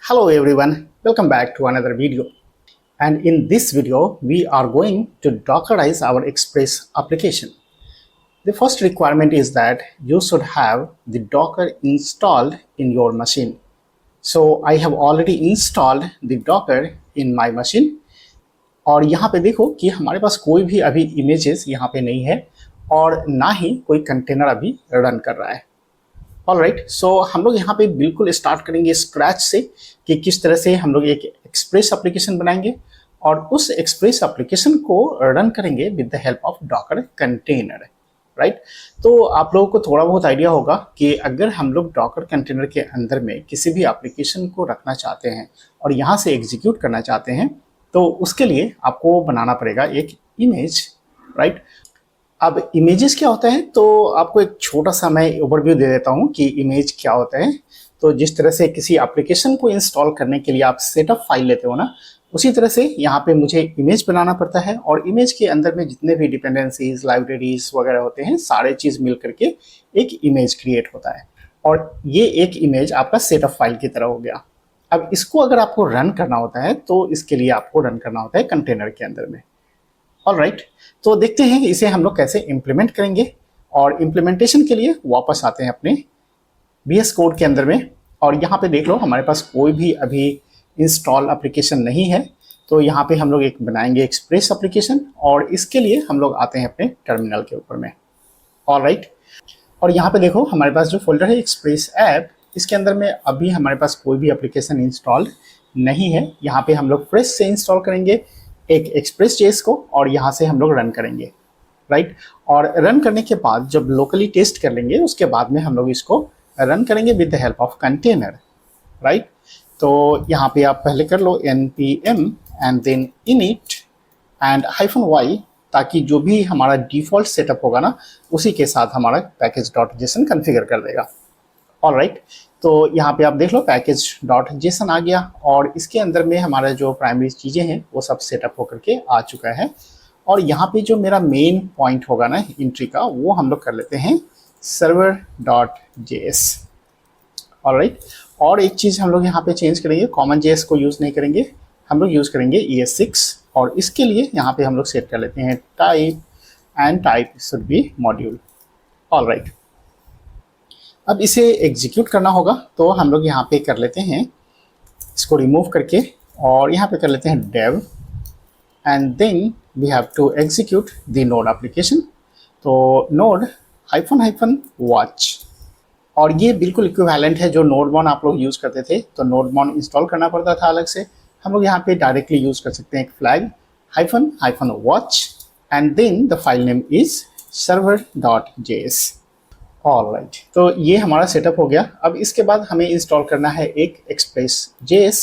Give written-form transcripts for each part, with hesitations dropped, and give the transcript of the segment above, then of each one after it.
Hello everyone, welcome back to another video. And in this video, we are going to Dockerize our Express application. The first requirement is that you should have the Docker installed in your machine. So I have already installed the Docker in my machine. और यहाँ पे देखो कि हमारे पास कोई भी अभी images यहाँ पे नहीं है और ना ही कोई कंटेनर अभी रन कर रहा है। ऑलराइट, सो हम लोग यहाँ पे बिल्कुल स्टार्ट करेंगे स्क्रैच से कि किस तरह से हम लोग एक एक्सप्रेस एप्लीकेशन बनाएंगे और उस एक्सप्रेस एप्लीकेशन को रन करेंगे with the help of Docker container. Right, तो आप लोगों को थोड़ा बहुत आइडिया होगा कि अगर हम लोग डॉकर कंटेनर के अंदर में किसी भी एप्लीकेशन को रखना चाहते हैं और यहाँ से एग्जीक्यूट करना चाहते हैं तो उसके लिए आपको बनाना पड़ेगा एक इमेज। राइट, अब इमेजेस क्या होता है तो आपको एक छोटा सा मैं ओवरव्यू दे देता हूँ कि इमेज क्या होता है। तो जिस तरह से किसी एप्लीकेशन को इंस्टॉल करने के लिए आप सेटअप फाइल लेते हो ना, उसी तरह से यहाँ पे मुझे इमेज बनाना पड़ता है और इमेज के अंदर में जितने भी डिपेंडेंसीज, लाइब्रेरीज वगैरह होते हैं, सारे चीज़ मिल करके एक इमेज क्रिएट होता है और ये एक इमेज आपका सेटअप फाइल की तरह हो गया। अब इसको अगर आपको रन करना होता है तो इसके लिए आपको रन करना होता है कंटेनर के अंदर में। ऑलराइट, तो देखते हैं इसे हम लोग कैसे इम्प्लीमेंट करेंगे। और इम्प्लीमेंटेशन के लिए वापस आते हैं अपने VS कोड के अंदर में और यहाँ पे देख लो हमारे पास कोई भी अभी इंस्टॉल एप्लीकेशन नहीं है। तो यहाँ पे हम लोग एक बनाएंगे एक्सप्रेस एप्लीकेशन और इसके लिए हम लोग आते हैं अपने टर्मिनल के ऊपर में। ऑलराइट, और यहाँ पे देखो हमारे पास जो फोल्डर है एक्सप्रेस ऐप, इसके अंदर में अभी हमारे पास कोई भी एप्लीकेशन इंस्टॉल नहीं है। यहाँ पे हम लोग फ्रेश से इंस्टॉल करेंगे एक एक्सप्रेस.js को और यहाँ से हम लोग रन करेंगे। राइट, और रन करने के बाद जब लोकली टेस्ट कर लेंगे उसके बाद में हम लोग इसको रन करेंगे with the help of container. Right, तो यहाँ पे आप पहले कर लो npm and then init and -y, ताकि जो भी हमारा डिफॉल्ट सेटअप होगा ना उसी के साथ हमारा package.json कॉन्फ़िगर कर देगा। ऑलराइट, तो यहाँ पे आप देख लो package.json आ गया और इसके अंदर में हमारा जो प्राइमरी चीज़ें हैं वो सब सेटअप होकर के आ चुका है। और यहाँ पे जो मेरा मेन पॉइंट होगा ना एंट्री का, वो हम लोग कर लेते हैं server.js। ऑलराइट, और एक चीज़ हम लोग यहाँ पे चेंज करेंगे, कॉमन JS को यूज़ नहीं करेंगे, हम लोग यूज़ करेंगे ES6 और इसके लिए यहाँ पे हम लोग सेट कर लेते हैं type and type should be module. Alright, अब इसे एग्जीक्यूट करना होगा तो हम लोग यहाँ पे कर लेते हैं इसको रिमूव करके और यहाँ पे कर लेते हैं dev and then we have to execute the node application. तो नोड -watch, और ये बिल्कुल इक्विवेलेंट है जो नोडमॉन आप लोग यूज़ करते थे। तो नोडमॉन इंस्टॉल करना पड़ता था अलग से, हम लोग यहाँ पे डायरेक्टली यूज़ कर सकते हैं एक flag -watch and then the file name is server.js। Alright, तो ये हमारा सेटअप हो गया। अब इसके बाद हमें इंस्टॉल करना है एक Express.js।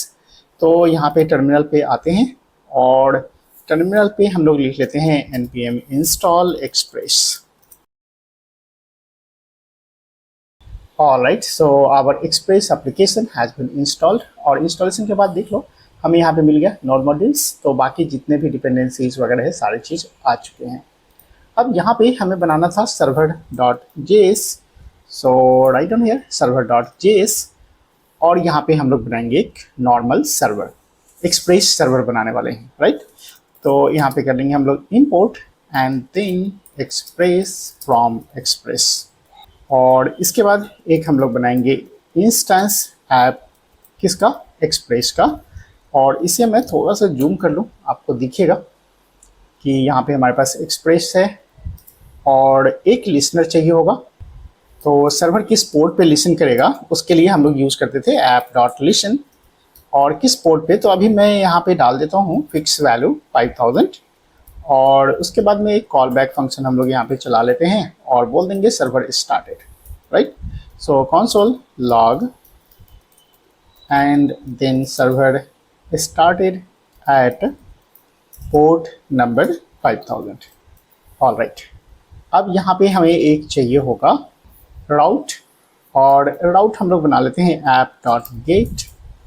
तो यहाँ पे टर्मिनल पे आते हैं और टर्मिनल पे हम लोग लिख लेते हैं npm install express। Alright, so our express application has been installed और इंस्टॉलेशन के बाद देख लो हमें यहाँ पे मिल गया नोड मॉड्यूल्स। तो बाकी जितने भी डिपेंडेंसीज वगैरह है सारी चीज़ आ चुके हैं। अब यहाँ पे हमें बनाना था server.js, so right on here server.js और यहाँ पे हम लोग बनाएंगे एक नॉर्मल सर्वर, एक्सप्रेस सर्वर बनाने वाले हैं। राइट, तो यहाँ पे कर लेंगे हम लोग import and then express from express और इसके बाद एक हम लोग बनाएंगे इंस्टेंस ऐप, किसका, एक्सप्रेस का। और इसे मैं थोड़ा सा जूम कर लूँ, आपको दिखेगा कि यहाँ पे हमारे पास एक्सप्रेस है और एक लिसनर चाहिए होगा। तो सर्वर किस पोर्ट पे लिसन करेगा उसके लिए हम लोग यूज़ करते थे app.listen और किस पोर्ट पे, तो अभी मैं यहाँ पे डाल देता हूँ फिक्स वैल्यू 5000 और उसके बाद में एक कॉल बैक फंक्शन हम लोग यहाँ पे चला लेते हैं और बोल देंगे server started. Right, so console log and then server started at port number 5000। Alright, अब यहाँ पे हमें एक चाहिए होगा राउट और राउट हम लोग बना लेते हैं app.get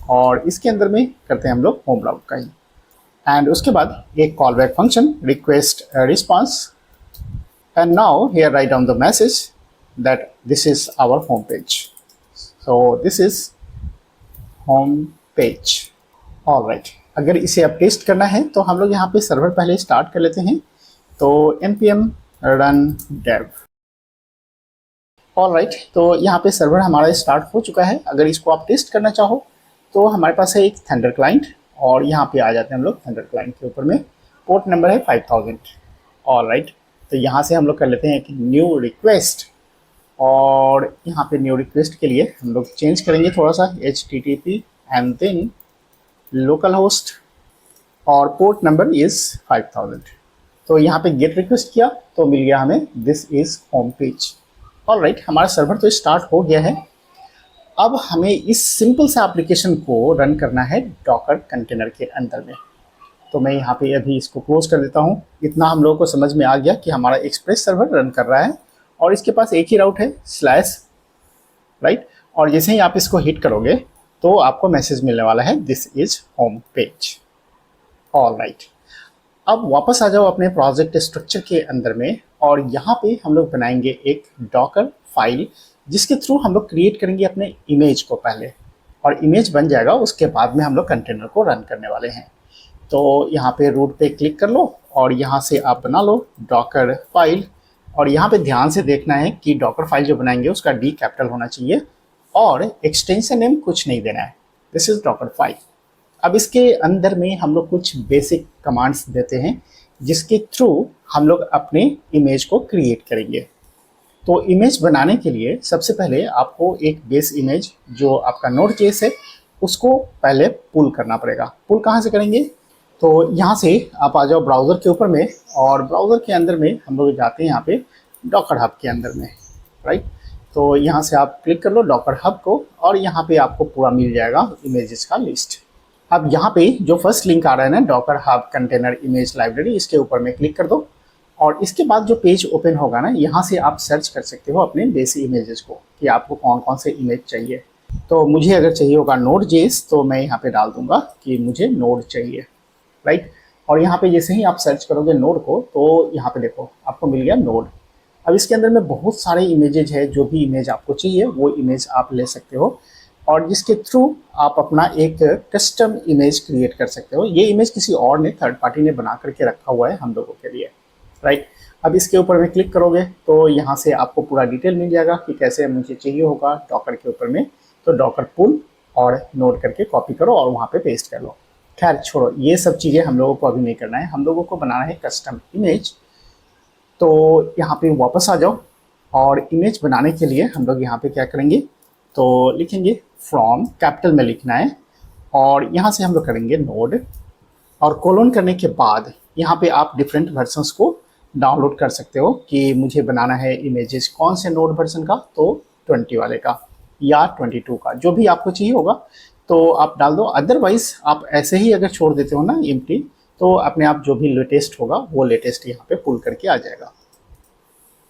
और इसके अंदर में करते हैं हम लोग होम राउट का ही। एंड उसके बाद एक call back function request response and now here write down the message that this is our home page. So this is home page. Alright, अगर इसे अब टेस्ट करना है तो हम लोग यहाँ पे सर्वर पहले स्टार्ट कर लेते हैं। तो npm run dev। ऑलराइट, तो यहाँ पे सर्वर हमारा स्टार्ट हो चुका है। अगर इसको आप टेस्ट करना चाहो तो हमारे पास है एक थंडर क्लाइंट, और यहाँ पे आ जाते हैं हम लोग थंडर क्लाइंट के ऊपर में। पोर्ट नंबर है 5000। ऑलराइट, तो यहाँ से हम लोग कर लेते हैं एक न्यू रिक्वेस्ट, और यहाँ पे न्यू रिक्वेस्ट के लिए हम लोग चेंज करेंगे थोड़ा सा http and then localhost, और पोर्ट नंबर इज 5000। तो यहाँ पे गेट रिक्वेस्ट किया तो मिल गया हमें this is home page. Alright, हमारा सर्वर तो स्टार्ट हो गया है। अब हमें इस सिंपल से एप्लीकेशन को रन करना है डॉकर कंटेनर के अंदर में। तो मैं यहाँ पे अभी इसको क्लोज कर देता हूँ। इतना हम लोगों को समझ में आ गया कि हमारा एक्सप्रेस सर्वर रन कर रहा है और इसके पास एक ही राउट है स्लैश, राइट। और जैसे ही आप इसको हिट करोगे तो आपको मैसेज मिलने वाला है this is home page. Alright, अब वापस आ जाओ अपने प्रोजेक्ट स्ट्रक्चर के अंदर में, और यहाँ पे हम लोग बनाएंगे एक डॉकर फाइल जिसके थ्रू हम लोग क्रिएट करेंगे अपने इमेज को पहले, और इमेज बन जाएगा उसके बाद में हम लोग कंटेनर को रन करने वाले हैं। तो यहाँ पे रूट पे क्लिक कर लो और यहाँ से आप बना लो डॉकर फाइल, और यहाँ पे ध्यान से देखना है कि डॉकर फाइल जो बनाएंगे उसका डी कैपिटल होना चाहिए और एक्सटेंशन नेम कुछ नहीं देना है। This is Docker file. अब इसके अंदर में हम लोग कुछ बेसिक कमांड्स देते हैं जिसके थ्रू हम लोग अपने इमेज को क्रिएट करेंगे। तो इमेज बनाने के लिए सबसे पहले आपको एक बेस इमेज जो आपका Node.js है उसको पहले पुल करना पड़ेगा। पुल कहाँ से करेंगे? तो यहाँ से आप आ जाओ ब्राउज़र के ऊपर में, और ब्राउज़र के अंदर में हम लोग जाते हैं यहाँ पे डॉकर हब के अंदर में, राइट। तो यहाँ से आप क्लिक कर लो डॉकर हब को, और यहाँ पे आपको पूरा मिल जाएगा इमेजेस का लिस्ट। अब यहाँ पे जो फर्स्ट लिंक आ रहा है ना Docker hub container image library, इसके ऊपर में क्लिक कर दो, और इसके बाद जो पेज ओपन होगा ना यहाँ से आप सर्च कर सकते हो अपने बेसिक इमेजेस को कि आपको कौन कौन से इमेज चाहिए। तो मुझे अगर चाहिए होगा Node.js तो मैं यहाँ पे डाल दूंगा कि मुझे नोड चाहिए, राइट। और यहाँ पे जैसे ही आप सर्च करोगे नोड को तो यहाँ पे देखो आपको मिल गया नोड। अब इसके अंदर में बहुत सारे इमेजेज है, जो भी इमेज आपको चाहिए वो इमेज आप ले सकते हो, और जिसके थ्रू आप अपना एक कस्टम इमेज क्रिएट कर सकते हो। ये इमेज किसी और ने, थर्ड पार्टी ने बना करके रखा हुआ है हम लोगों के लिए, राइट। अब इसके ऊपर में क्लिक करोगे तो यहाँ से आपको पूरा डिटेल मिल जाएगा कि कैसे मुझे चाहिए होगा डॉकर के ऊपर में। तो डॉकर पुल और नोट करके कॉपी करो और वहाँ पे पेस्ट कर लो। खैर छोड़ो, ये सब चीज़ें हम लोगों को अभी नहीं करना है, हम लोगों को बनाना है कस्टम इमेज। तो यहाँ पे वापस आ जाओ, और इमेज बनाने के लिए हम लोग यहाँ पे क्या करेंगे तो लिखेंगे फ्रॉम, कैपिटल में लिखना है, और यहाँ से हम लोग करेंगे नोड, और कोलोन करने के बाद यहाँ पे आप डिफरेंट वर्जन्स को डाउनलोड कर सकते हो कि मुझे बनाना है इमेजेस कौन से नोड वर्जन का, तो 20 वाले का या 22 का, जो भी आपको चाहिए होगा तो आप डाल दो। अदरवाइज आप ऐसे ही अगर छोड़ देते हो ना एम्प्टी, तो अपने आप जो भी लेटेस्ट होगा वो लेटेस्ट यहाँ पे पुल करके आ जाएगा।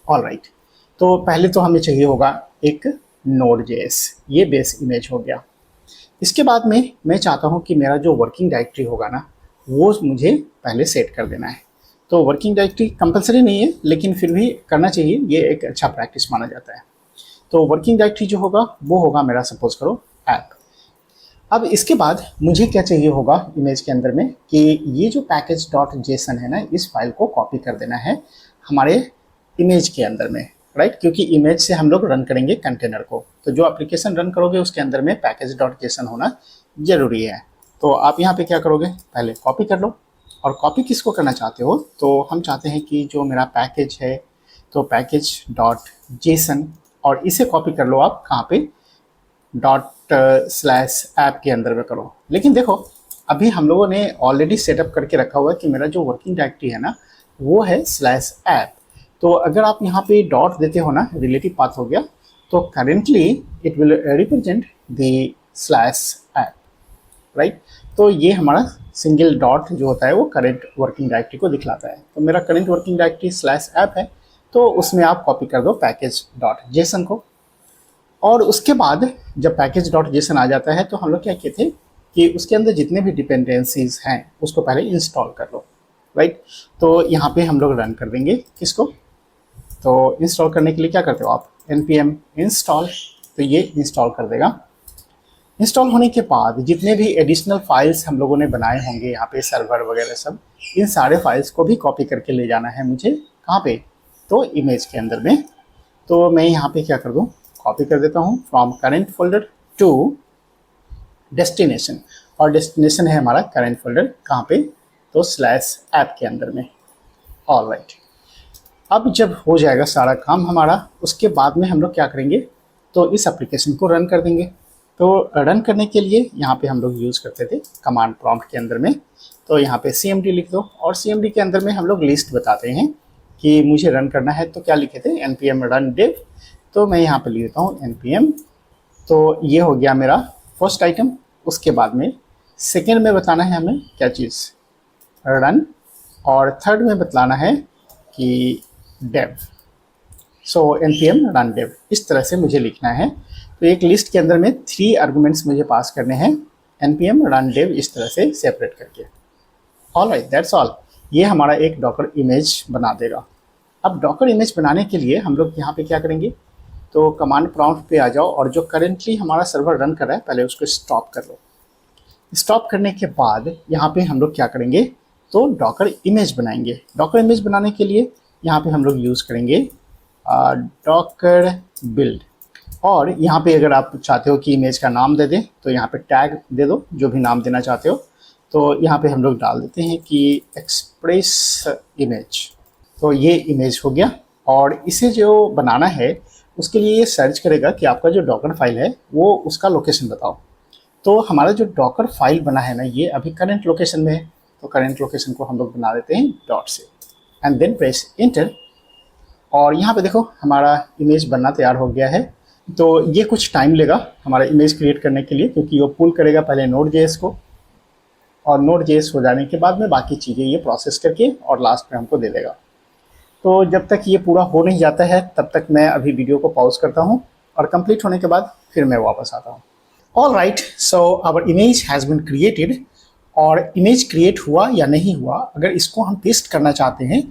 ऑलराइट, तो पहले तो हमें चाहिए होगा एक Node.js, ये बेस इमेज हो गया। इसके बाद में मैं चाहता हूँ कि मेरा जो वर्किंग डायरेक्टरी होगा ना वो मुझे पहले सेट कर देना है। तो वर्किंग डायरेक्टरी कंपलसरी नहीं है लेकिन फिर भी करना चाहिए, ये एक अच्छा प्रैक्टिस माना जाता है। तो वर्किंग डायरेक्टरी जो होगा वो होगा मेरा, सपोज करो ऐप। अब इसके बाद मुझे क्या चाहिए होगा इमेज के अंदर में कि ये जो package.json है ना, इस फाइल को कॉपी कर देना है हमारे इमेज के अंदर में, राइट। क्योंकि इमेज से हम लोग रन करेंगे कंटेनर को, तो जो एप्लीकेशन रन करोगे उसके अंदर में package.json होना जरूरी है। तो आप यहाँ पे क्या करोगे, पहले कॉपी कर लो। और कॉपी किसको करना चाहते हो, तो हम चाहते हैं कि जो मेरा पैकेज है तो package.json, और इसे कॉपी कर लो आप कहाँ पे ./ऐप के अंदर में करो। लेकिन देखो अभी हम लोगों ने ऑलरेडी सेटअप करके रखा हुआ है कि मेरा जो वर्किंग डायरेक्टरी है ना वो है /ऐप। तो अगर आप यहाँ पे डॉट देते हो ना, रिलेटिव पाथ हो गया, तो currently it will represent the /app, right. तो ये हमारा सिंगल डॉट जो होता है वो करेंट वर्किंग डायरेक्टरी को दिखलाता है। तो मेरा करेंट वर्किंग डायरेक्टरी /ऐप है, तो उसमें आप कॉपी कर दो package.json को। और उसके बाद जब package.json आ जाता है तो हम लोग क्या कहते हैं कि उसके अंदर जितने भी डिपेंडेंसीज हैं उसको पहले इंस्टॉल कर लो, राइट। तो यहाँ पे हम लोग रन कर देंगे किसको, तो इंस्टॉल करने के लिए क्या करते हो आप npm install, तो ये इंस्टॉल कर देगा। इंस्टॉल होने के बाद जितने भी एडिशनल फाइल्स हम लोगों ने बनाए होंगे यहाँ पे सर्वर वगैरह सब, इन सारे फाइल्स को भी कॉपी करके ले जाना है मुझे कहाँ पे, तो इमेज के अंदर में। तो मैं यहाँ पे क्या कर दूँ, कॉपी कर देता हूँ from current folder to destination, और डेस्टिनेशन है हमारा करेंट फोल्डर कहाँ पे, तो स्लैश ऐप के अंदर में। ऑलराइट, अब जब हो जाएगा सारा काम हमारा, उसके बाद में हम लोग क्या करेंगे, तो इस एप्लीकेशन को रन कर देंगे। तो रन करने के लिए यहाँ पे हम लोग यूज़ करते थे कमांड प्रॉम्प्ट के अंदर में, तो यहाँ पे CMD लिख दो, और CMD के अंदर में हम लोग लिस्ट बताते हैं कि मुझे रन करना है, तो क्या लिखे थे, npm run dev। तो मैं यहाँ पे लिख देता हूँ npm। तो ये हो गया मेरा फर्स्ट आइटम। उसके बाद में सेकेंड में बताना है हमें क्या चीज़, रन, और थर्ड में बतलाना है कि dev। सो npm run dev, इस तरह से मुझे लिखना है। तो एक लिस्ट के अंदर में 3 आर्गुमेंट्स मुझे पास करने हैं, npm run dev इस तरह से सेपरेट करके। Alright, that's all. ये हमारा एक डॉकर इमेज बना देगा। अब डॉकर इमेज बनाने के लिए हम लोग यहाँ पे क्या करेंगे, तो कमांड प्रॉम्प्ट पे आ जाओ, और जो करेंटली हमारा सर्वर रन कर रहा है पहले उसको स्टॉप कर लो। स्टॉप करने के बाद यहाँ पे हम लोग क्या करेंगे, तो डॉकर इमेज बनाएंगे। डॉकर इमेज बनाने के लिए यहाँ पे हम लोग यूज़ करेंगे डॉकर बिल्ड, और यहाँ पे अगर आप चाहते हो कि इमेज का नाम दे दें तो यहाँ पे टैग दे दो, जो भी नाम देना चाहते हो। तो यहाँ पे हम लोग डाल देते हैं कि एक्सप्रेस इमेज। तो ये इमेज हो गया, और इसे जो बनाना है उसके लिए ये सर्च करेगा कि आपका जो डॉकर फाइल है वो उसका लोकेशन बताओ। तो हमारा जो डॉकर फाइल बना है ना, ये अभी करंट लोकेशन में है, तो करंट लोकेशन को हम लोग बना देते हैं डॉट से, एंड देन प्रेस इंटर। और यहाँ पे देखो हमारा इमेज बनना तैयार हो गया है। तो ये कुछ टाइम लेगा हमारा इमेज क्रिएट करने के लिए, क्योंकि वो पुल करेगा पहले Node.js को, और Node.js हो जाने के बाद में बाकी चीज़ें ये प्रोसेस करके और लास्ट में हमको दे देगा। तो जब तक ये पूरा हो नहीं जाता है तब तक मैं अभी वीडियो को पॉज करता हूँ, और कंप्लीट होने के बाद फिर मैं वापस आता हूँ। Alright, so our image has been created. और इमेज क्रिएट हुआ या नहीं हुआ, अगर इसको हम टेस्ट करना चाहते हैं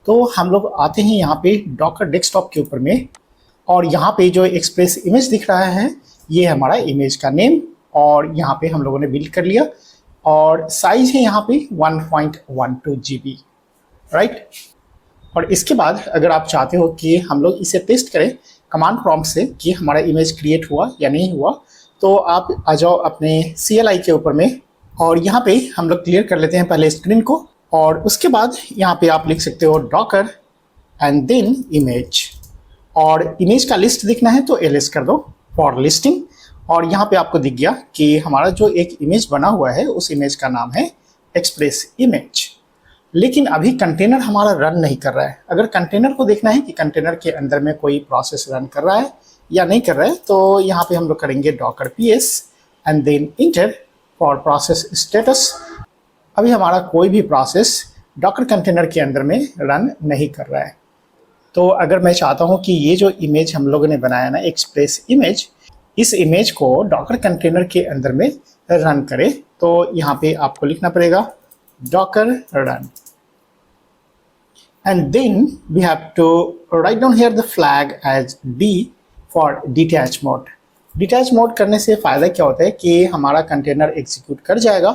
तो हम लोग आते हैं यहाँ पे डॉकर डेस्कटॉप के ऊपर में, और यहाँ पे जो एक्सप्रेस इमेज दिख रहा है ये हमारा इमेज का नेम, और यहाँ पे हम लोगों ने बिल्ड कर लिया, और साइज है यहाँ पे 1.12 GB, राइट। और इसके बाद अगर आप चाहते हो कि हम लोग इसे टेस्ट करें कमांड प्रॉम्प्ट से कि हमारा इमेज क्रिएट हुआ या नहीं हुआ, तो आप आ जाओ अपने CLI के ऊपर में, और यहाँ पे हम लोग क्लियर कर लेते हैं पहले स्क्रीन को, और उसके बाद यहाँ पे आप लिख सकते हो डॉकर एंड देन इमेज, और इमेज का लिस्ट दिखना है तो ls कर दो फॉर लिस्टिंग। और यहाँ पे आपको दिख गया कि हमारा जो एक इमेज बना हुआ है उस इमेज का नाम है एक्सप्रेस इमेज। लेकिन अभी कंटेनर हमारा रन नहीं कर रहा है। अगर कंटेनर को देखना है कि कंटेनर के अंदर में कोई प्रोसेस रन कर रहा है या नहीं कर रहा है, तो यहाँ पे हम लोग करेंगे docker ps and then enter for process status. अभी हमारा कोई भी प्रोसेस डॉकर कंटेनर के अंदर में रन नहीं कर रहा है। तो अगर मैं चाहता हूँ कि ये जो इमेज हम लोगों ने बनाया ना एक्सप्रेस इमेज, इस इमेज को डॉकर कंटेनर के अंदर में रन करे, तो यहाँ पे आपको लिखना पड़ेगा docker run, and then we have to write down here the flag as D for detach mode. Detach mode करने से फ़ायदा क्या होता है कि हमारा कंटेनर एग्जीक्यूट कर जाएगा,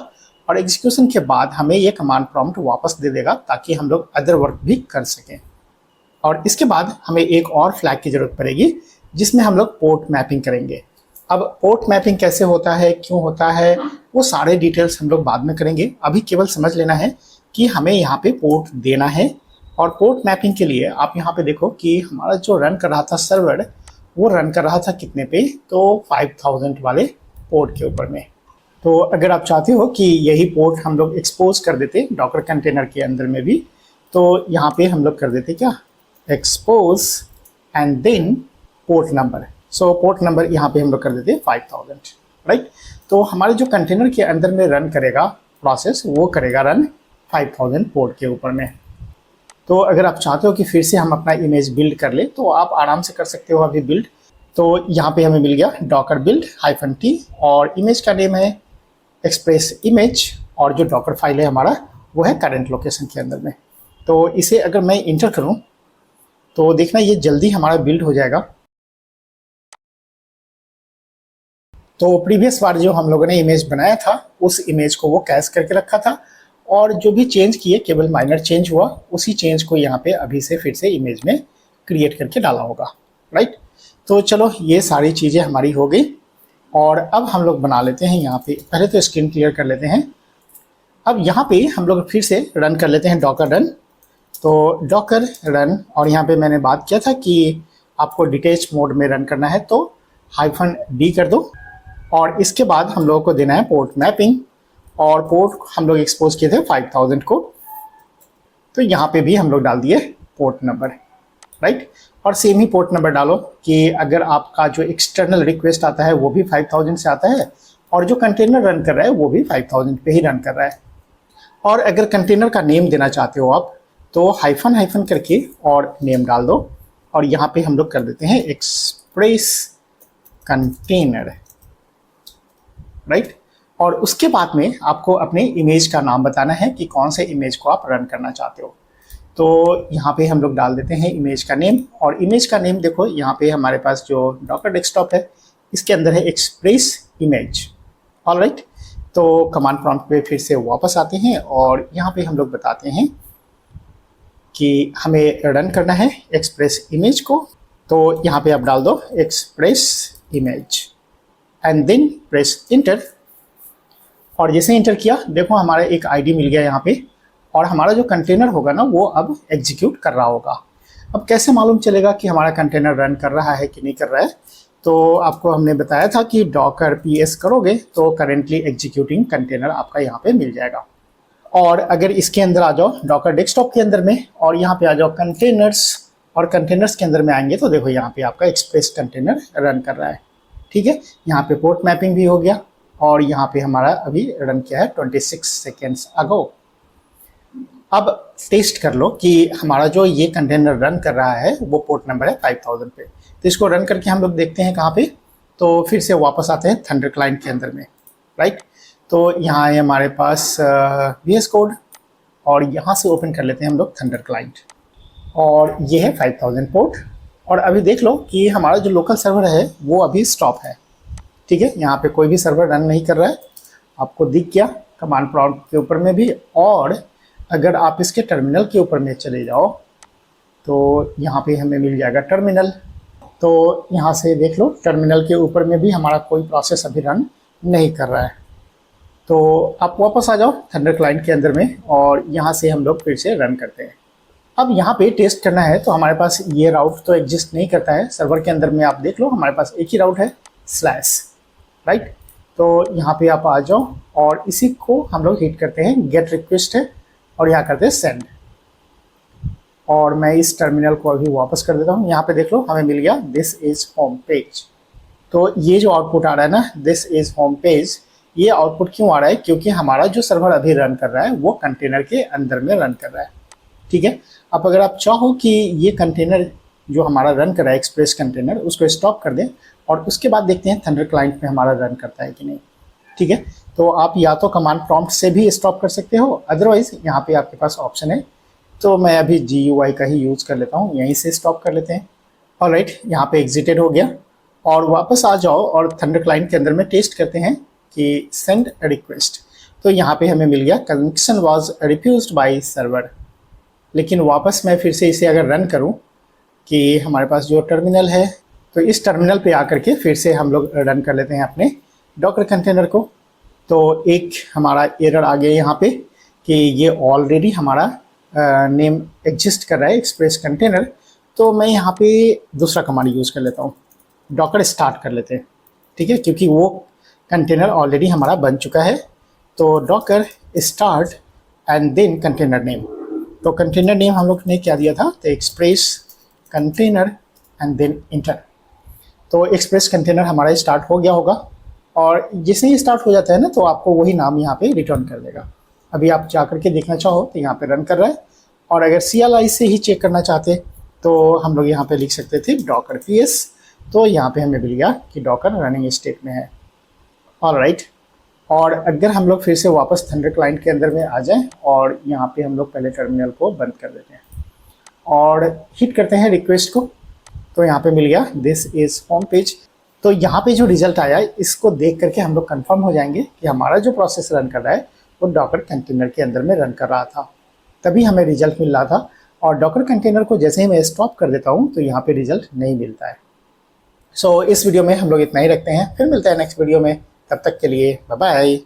और एग्जीक्यूशन के बाद हमें ये कमांड प्रॉम्प्ट वापस दे देगा ताकि हम लोग अदर वर्क भी कर सकें। और इसके बाद हमें एक और फ्लैग की ज़रूरत पड़ेगी जिसमें हम लोग पोर्ट मैपिंग करेंगे। अब पोर्ट मैपिंग कैसे होता है, क्यों होता है, वो सारे डिटेल्स हम लोग बाद में करेंगे। अभी केवल समझ लेना है कि हमें यहाँ पे पोर्ट देना है। और पोर्ट मैपिंग के लिए आप यहाँ पे देखो कि हमारा जो रन कर रहा था सर्वर, वो रन कर रहा था कितने पे, तो 5000 वाले पोर्ट के ऊपर में। तो अगर आप चाहते हो कि यही पोर्ट हम लोग एक्सपोज कर देते डॉकर कंटेनर के अंदर में भी, तो यहाँ पे हम लोग कर देते क्या, expose and then port number. So port number यहाँ पे हम लोग कर देते 5000, राइट। तो हमारे जो कंटेनर के अंदर में रन करेगा प्रोसेस, वो करेगा रन 5000 पोर्ट के ऊपर में। तो अगर आप चाहते हो कि फिर से हम अपना इमेज बिल्ड कर ले, तो आप आराम से कर सकते हो अभी बिल्ड। तो यहाँ पे हमें मिल गया डॉकर बिल्ड -t, और इमेज का नेम है एक्सप्रेस इमेज, और जो डॉकर फाइल है हमारा वो है करंट लोकेशन के अंदर में। तो इसे अगर मैं इंटर करूँ तो देखना ये जल्दी हमारा बिल्ड हो जाएगा। तो प्रीवियस बार जो हम लोगों ने इमेज बनाया था उस इमेज को वो कैश करके रखा था, और जो भी चेंज किए केवल माइनर चेंज हुआ, उसी चेंज को यहाँ पे अभी से फिर से इमेज में क्रिएट करके डाला होगा, राइट। तो चलो ये सारी चीज़ें हमारी हो गई, और अब हम लोग बना लेते हैं यहाँ पे, पहले तो स्क्रीन क्लियर कर लेते हैं। अब यहाँ पे हम लोग फिर से रन कर लेते हैं डॉकर रन। तो डॉकर रन, और यहाँ पे मैंने बात किया था कि आपको डिटेच मोड में रन करना है तो -d कर दो, और इसके बाद हम लोगों को देना है पोर्ट मैपिंग, और पोर्ट हम लोग एक्सपोज किए थे 5000 को, तो यहाँ पे भी हम लोग डाल दिए पोर्ट नंबर, राइट। और सेम ही पोर्ट नंबर डालो कि अगर आपका जो एक्सटर्नल रिक्वेस्ट आता है वो भी 5000 से आता है, और जो कंटेनर रन कर रहा है वो भी 5000 पे ही रन कर रहा है। और अगर कंटेनर का नेम देना चाहते हो आप तो हाइफन हाइफन करके और नेम डाल दो, और यहाँ पे हम लोग कर देते हैं एक्सप्रेस कंटेनर, राइट। और उसके बाद में आपको अपने इमेज का नाम बताना है कि कौन से इमेज को आप रन करना चाहते हो। तो यहाँ पे हम लोग डाल देते हैं इमेज का नेम, और इमेज का नेम देखो यहाँ पे हमारे पास जो डॉकर डेस्कटॉप है इसके अंदर है एक्सप्रेस इमेज, ऑलराइट। तो कमांड प्रॉम्प्ट पे फिर से वापस आते हैं, और यहाँ पे हम लोग बताते हैं कि हमें रन करना है एक्सप्रेस इमेज को। तो यहाँ पे आप डाल दो express image and then press enter, और जैसे इंटर किया देखो हमारा एक आईडी मिल गया यहाँ पे, और हमारा जो कंटेनर होगा ना वो अब एग्जीक्यूट कर रहा होगा। अब कैसे मालूम चलेगा कि हमारा कंटेनर रन कर रहा है कि नहीं कर रहा है, तो आपको हमने बताया था कि डॉकर ps करोगे तो करेंटली एग्जीक्यूटिंग कंटेनर आपका यहाँ पे मिल जाएगा। और अगर इसके अंदर आ जाओ डॉकर डेस्कटॉप के अंदर में, और यहाँ पे आ जाओ कंटेनर्स, और कंटेनर्स के अंदर में आएंगे तो देखो यहाँ पे आपका एक्सप्रेस कंटेनर रन कर रहा है, ठीक है। यहाँ पे पोर्ट मैपिंग भी हो गया, और यहाँ पे हमारा अभी रन किया है 26 सेकेंड्स अगो। अब टेस्ट कर लो कि हमारा जो ये कंटेनर रन कर रहा है वो पोर्ट नंबर है 5000 पे। तो इसको रन करके हम लोग देखते हैं कहाँ पे, तो फिर से वापस आते हैं थंडर क्लाइंट के अंदर में, राइट। तो यहाँ है हमारे पास VS कोड, और यहाँ से ओपन कर लेते हैं हम लोग थंडर क्लाइंट, और ये है 5000 पोर्ट। और अभी देख लो कि हमारा जो लोकल सर्वर है वो अभी स्टॉप है, ठीक है। यहाँ पे कोई भी सर्वर रन नहीं कर रहा है, आपको दिख गया कमांड प्रॉम्प्ट के ऊपर में भी। और अगर आप इसके टर्मिनल के ऊपर में चले जाओ तो यहाँ पे हमें मिल जाएगा टर्मिनल। तो यहाँ से देख लो टर्मिनल के ऊपर में भी हमारा कोई प्रोसेस अभी रन नहीं कर रहा है। तो आप वापस आ जाओ थंडर क्लाइंट के अंदर में, और यहाँ से हम लोग फिर से रन करते हैं। अब यहाँ पे टेस्ट करना है तो हमारे पास ये राउट तो एग्जिस्ट नहीं करता है सर्वर के अंदर में, आप देख लो हमारे पास एक ही राउट है स्लैश, राइट। तो यहाँ पे आप आ जाओ, और इसी को हम लोग हिट करते हैं, गेट रिक्वेस्ट है, और यहाँ करते हैं सेंड। और मैं इस टर्मिनल को अभी वापस कर देता हूँ। यहाँ पे देख लो हमें मिल गया दिस इज होम पेज। तो ये जो आउटपुट आ रहा है ना दिस इज होम पेज, ये आउटपुट क्यों आ रहा है, क्योंकि हमारा जो सर्वर अभी रन कर रहा है वो कंटेनर के अंदर में रन कर रहा है, ठीक है। अब अगर आप चाहो कि ये कंटेनर जो हमारा रन कर रहा है एक्सप्रेस कंटेनर उसको स्टॉप कर दें, और उसके बाद देखते हैं थंडर क्लाइंट में हमारा रन करता है कि नहीं, ठीक है। तो आप या तो कमांड प्रॉम्प्ट से भी स्टॉप कर सकते हो, अदरवाइज यहाँ पे आपके पास ऑप्शन है। तो मैं अभी GUI का ही यूज़ कर लेता हूँ, यहीं से स्टॉप कर लेते हैं। ऑलराइट, यहाँ पे एग्जिटेड हो गया, और वापस आ जाओ और थंडर क्लाइंट के अंदर में टेस्ट करते हैं कि सेंड रिक्वेस्ट। तो यहाँ पे हमें मिल गया connection was refused by server. लेकिन वापस मैं फिर से इसे अगर रन करूँ कि हमारे पास जो टर्मिनल है, तो इस टर्मिनल पे आकर के फिर से हम लोग रन कर लेते हैं अपने डॉकर कंटेनर को। तो एक हमारा एरर आ गया यहाँ पे कि ये ऑलरेडी हमारा नेम एग्जिस्ट कर रहा है एक्सप्रेस कंटेनर। तो मैं यहाँ पे दूसरा कमांड यूज़ कर लेता हूँ, डॉकर स्टार्ट कर लेते हैं, ठीक है, क्योंकि वो कंटेनर ऑलरेडी हमारा बन चुका है। तो docker start and then container name. तो कंटेनर नेम हम लोग ने क्या दिया था, तो express container and then enter. तो एक्सप्रेस कंटेनर हमारा स्टार्ट हो गया होगा, और जैसे ही स्टार्ट हो जाता है ना तो आपको वही नाम यहाँ पे रिटर्न कर देगा। अभी आप जा करके देखना चाहो तो यहाँ पे रन कर रहा है, और अगर CLI से ही चेक करना चाहते तो हम लोग यहाँ पे लिख सकते थे डॉकर PS। तो यहाँ पे हमें मिल गया कि डॉकर रनिंग स्टेट में है, ऑलराइट। और अगर हम लोग फिर से वापस थंडर क्लाइंट के अंदर में आ जाएं, और यहाँ पे हम लोग पहले टर्मिनल को बंद कर देते हैं और हिट करते हैं रिक्वेस्ट को, तो यहाँ पे मिल गया दिस इज होम पेज। तो यहाँ पे जो रिजल्ट आया है इसको देख करके हम लोग कंफर्म हो जाएंगे कि हमारा जो प्रोसेस रन कर रहा है वो डॉकर कंटेनर के अंदर में रन कर रहा था, तभी हमें रिजल्ट मिल रहा था। और डॉकर कंटेनर को जैसे ही मैं स्टॉप कर देता हूँ तो यहाँ पे रिजल्ट नहीं मिलता है। सो इस वीडियो में हम लोग इतना ही रखते हैं, फिर मिलते हैं नेक्स्ट वीडियो में। तब तक के लिए बाय बाय।